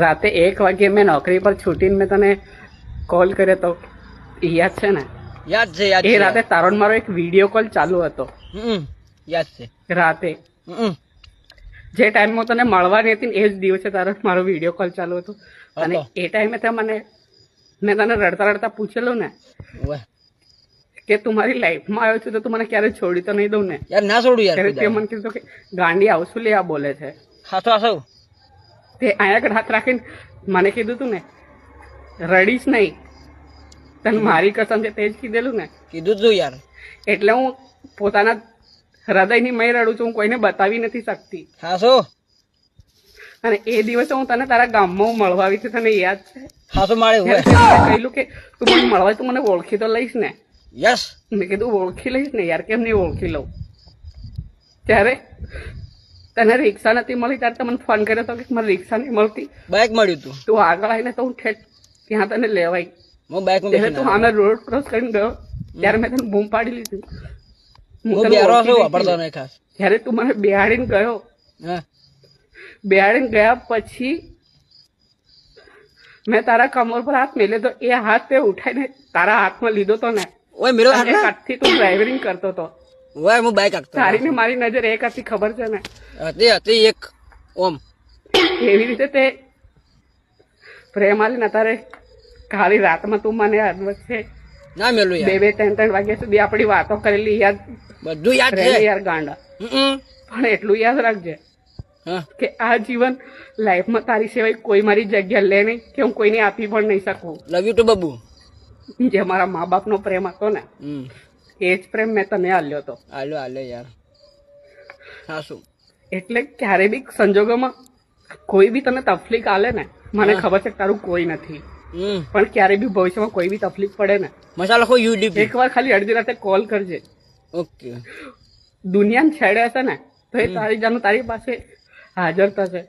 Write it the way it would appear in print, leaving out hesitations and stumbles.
રાતે 1 વાગે મેં નોકરી પર છૂટીને મેં તને કોલ કર્યો તો યાદ છે ને? યાદ છે, યાદ એ છે. રાતે તારો ને મારો એક વિડીયો કોલ ચાલુ હતો. યાદ છે. રાતે જે ટાઈમ તને મળવાની હતી ને એ જ દિવસે તારો ને મારો વિડીયો કોલ ચાલુ હતો. અને એ ટાઈમે તે મેં તને રડતા રડતા પૂછેલું ને કે તું મારી લાઈફમાં આવ્યો છું તો તું મને ક્યારે છોડી તો નહીં દઉં ને? યાર ના છોડું યાર. ત્યારે તે મને કીધું કે ગાંડી આવશું લે આ બોલે છે. હાથો આસવ તે અહીંયા આગળ હાથ રાખીને મને કીધું તું ને રડીશ નહીં, તને મારી કસમ છે તે જ કીધેલું ને? કીધું તું યાર. એટલે હું પોતાના હૃદયની મય રડું છું, હું કોઈને બતાવી નથી શકતી. હાસો અને એ દિવસે હું તને તારા ગામમાં મળવા આવી હતી, તને યાદ છે? હાસો મારે હોય. કહેલું કે તું મને મળવા તું મને ઓળખી તો લઈશ ને? યસ. મેં કીધું ઓળખી લઈશ ને યાર, કેમ નહીં ઓળખી લઉં? ત્યારે તને રિક્ષા નથી મળી ત્યારે મને ફોન કર્યો હતો કે મારે રિક્ષા નહીં મળતી, બાઇક મળ્યું તું. તું આગળ આવીને તો હું ઠેઠ ત્યાં તને લેવાય. હું બાઇક ત્યારે તું આમે રોડ ક્રોસ કરીને ગયો ત્યારે મેં તને બૂમ પાડી લીધી. હું બેરો છું, વાપરતો નહીં ખાસ. ત્યારે તું મને બેહાડીને ગયો. હા, બેહાડીને ગયા પછી મેં તારા કમર પર હાથ મેલ્યો તો એ હાથ તે ઉઠાઈને તારા હાથમાં લીધો તો ને? ઓય મેરો અને એક હાથથી તું ડ્રાઇવરિંગ કરતો હતો. ઓય હું બાઇક આખતો. તારી ને મારી નજર એક હતી, ખબર છે ને? હતી હતી એક ઓમ. એવી રીતે તે પ્રેમ આલી ને તારે ખાલી રાતમાં તું મને વચ્ચે ના મેલું યાર. 2-3 વાગ્યા સુધી આપણી વાતો કરેલી યાદ બધું યાદ રહે છે યાર ગાંડા. પણ એટલું યાદ રાખજે હા કે આ જીવન લાઈફમાં તારી સિવાય કોઈ મારી જગ્યા લે નહીં, કે હું કોઈને આપી પણ નહીં શકું. લવ યુ ટુ બબુ. જે મારા મા બાપનો પ્રેમ હતો ને એ જ પ્રેમ મેં તને આલ્યો હતો. આલ્યો આલ્યો યાર. હાસુ. એટલે ક્યારે બી સંજોગોમાં કોઈ બી તને તકલીફ આલે ને, મને ખબર છે કે તારું કોઈ નથી, પણ ક્યારે બી ભવિષ્યમાં કોઈ બી તકલીફ પડે ને, મસાલો ખો યુડીપી એકવાર ખાલી અડધી રાતે કોલ કરજે. ઓકે. દુનિયાને છેડે હશે ને તો એ તારી જાનું તારી પાસે હાજર થશે.